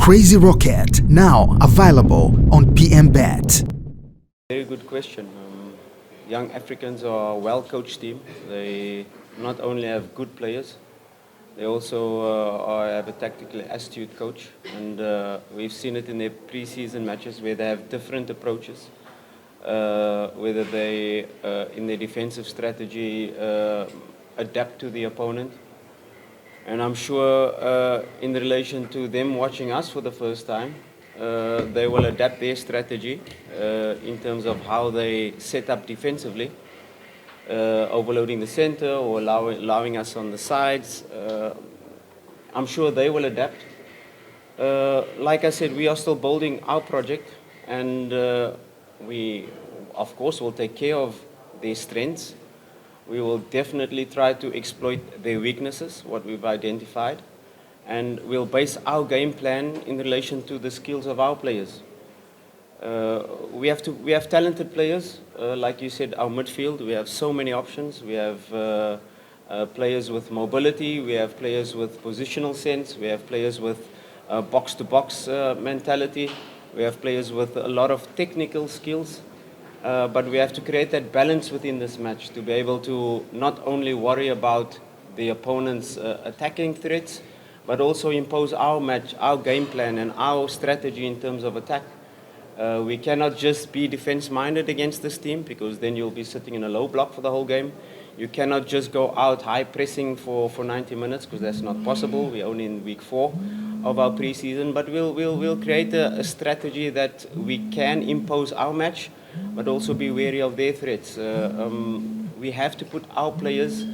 Crazy Rocket, now available on PM Bet. Very good question. Young Africans are a well-coached team. They not only have good players, they also have a tactically astute coach. And we've seen it in their pre-season matches where they have different approaches. Whether they, in their defensive strategy, adapt to the opponent. And I'm sure in relation to them watching us for the first time, they will adapt their strategy in terms of how they set up defensively, overloading the center or allowing us on the sides. I'm sure they will adapt. Like I said, we are still building our project, and we, of course, will take care of their strengths. We will definitely try to exploit their weaknesses, what we've identified, and we'll base our game plan in relation to the skills of our players. We have talented players, like you said, our midfield. We have so many options. We have players with mobility. We have players with positional sense. We have players with box-to-box mentality. We have players with a lot of technical skills. But we have to create that balance within this match to be able to not only worry about the opponent's attacking threats, but also impose our match, our game plan, and our strategy in terms of attack. We cannot just be defense-minded against this team, because then you'll be sitting in a low block for the whole game. You cannot just go out high pressing for 90 minutes, because that's not possible. We're only in week 4 of our preseason, but we'll create a strategy that we can impose our match, but also be wary of their threats. We have to put our players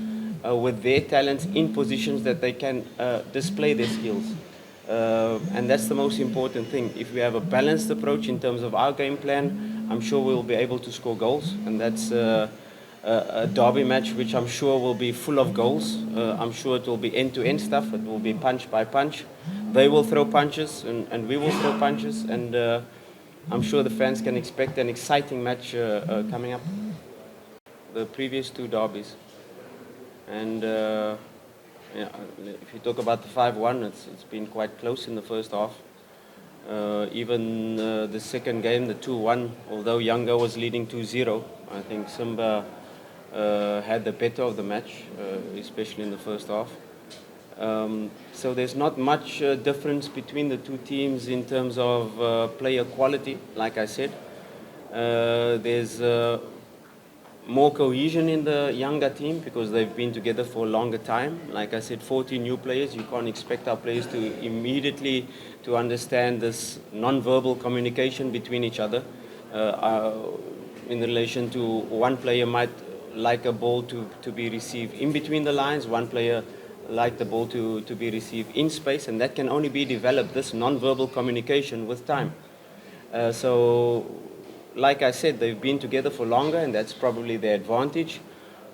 with their talents in positions that they can display their skills. And that's the most important thing. If we have a balanced approach in terms of our game plan, I'm sure we'll be able to score goals. And that's a derby match which I'm sure will be full of goals. I'm sure it will be end-to-end stuff. It will be punch by punch. They will throw punches and we will throw punches. And I'm sure the fans can expect an exciting match coming up. The previous 2 derbies. And yeah, if you talk about the 5-1, it's been quite close in the first half. Even the second game, the 2-1, although Yanga was leading 2-0, I think Simba had the better of the match, especially in the first half. So there's not much difference between the 2 teams in terms of player quality, like I said. There's more cohesion in the Yanga team because they've been together for a longer time. Like I said, 40 new players. You can't expect our players to immediately to understand this non-verbal communication between each other. In relation to one player might like a ball to be received in between the lines, one player like the ball to be received in space, and that can only be developed, this non-verbal communication, with time. So like I said, they've been together for longer, and that's probably their advantage.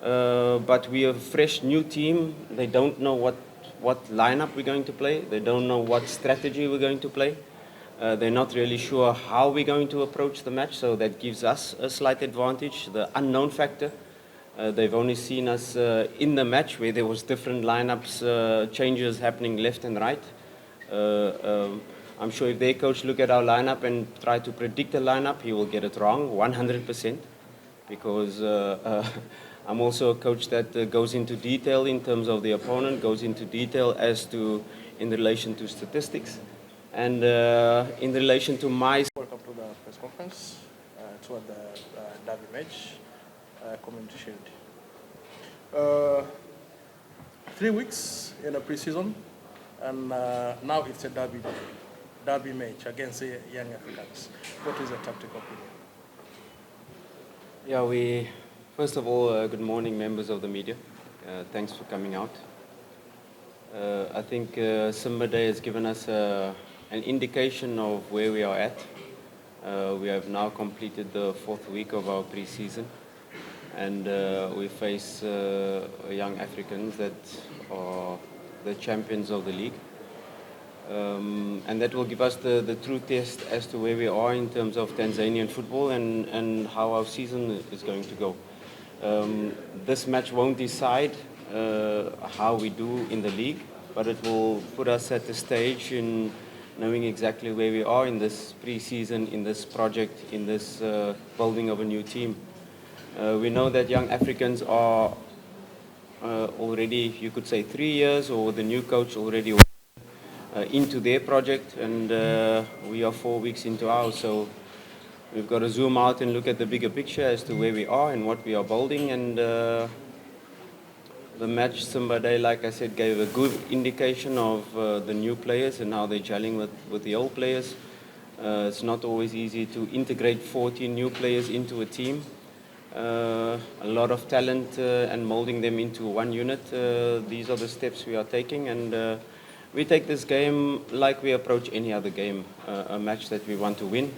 But we are a fresh new team. They don't know what lineup we're going to play. They don't know what strategy we're going to play. They're not really sure how we're going to approach the match, so that gives us a slight advantage, the unknown factor. They've only seen us in the match where there was different lineups, changes happening left and right. I'm sure if their coach look at our lineup and try to predict the lineup, he will get it wrong 100%, because I'm also a coach that goes into detail in terms of the opponent, goes into detail as to in relation to statistics, and in relation to my... Welcome to the press conference toward the derby match, Community Shield. 3 weeks in a preseason, and now it's a derby match against the Young Africans. What is your tactical opinion? Yeah, first of all, good morning, members of the media. Thanks for coming out. I think Simba Day has given us an indication of where we are at. We have now completed the 4th week of our pre-season, and we face young Africans that are the champions of the league. And that will give us the true test as to where we are in terms of Tanzanian football and how our season is going to go. This match won't decide how we do in the league, but it will put us at the stage in knowing exactly where we are in this pre-season, in this project, in this building of a new team. We know that young Africans are already, you could say, 3 years, or the new coach already into their project, and we are 4 weeks into ours. So we've got to zoom out and look at the bigger picture as to where we are and what we are building. And the match Simba Day, like I said, gave a good indication of the new players and how they're gelling with the old players. It's not always easy to integrate 14 new players into a team. A lot of talent and molding them into one unit. These are the steps we are taking, and we take this game like we approach any other game, a match that we want to win.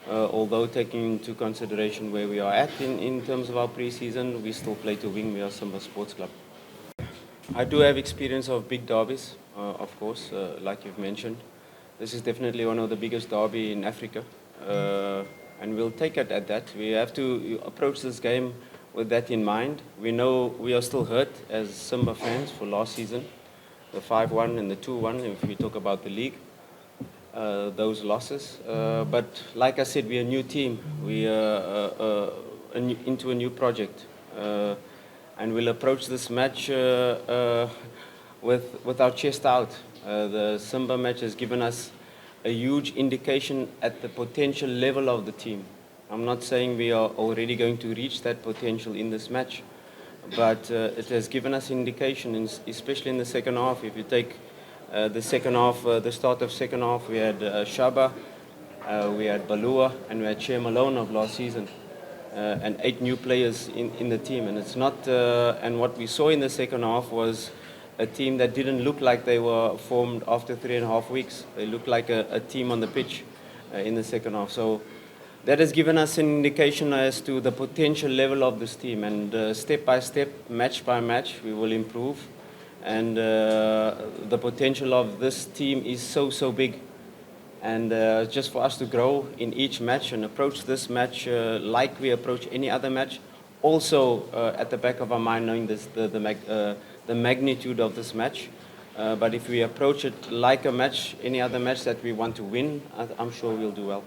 Although taking into consideration where we are at in terms of our pre-season, we still play to win. We are Simba Sports Club. I do have experience of big derbies, of course, like you've mentioned. This is definitely one of the biggest derby in Africa, and we'll take it at that. We have to approach this game with that in mind. We know we are still hurt as Simba fans for last season, the 5-1 and the 2-1, if we talk about the league, those losses. But like I said, we're a new team. We are into a new project. And we'll approach this match with our chest out. The Simba match has given us a huge indication at the potential level of the team. I'm not saying we are already going to reach that potential in this match, but it has given us indication, especially in the second half. If you take the second half, the start of second half, we had Shaba, we had Balua, and we had Shea Malone of last season. And 8 new players in the team, and it's not. And what we saw in the second half was a team that didn't look like they were formed after 3.5 weeks. They looked like a team on the pitch in the second half. So that has given us an indication as to the potential level of this team. And step by step, match by match, we will improve. And the potential of this team is so big. And just for us to grow in each match and approach this match like we approach any other match, also at the back of our mind knowing this, the magnitude of this match. But if we approach it like a match, any other match that we want to win, I'm sure we'll do well.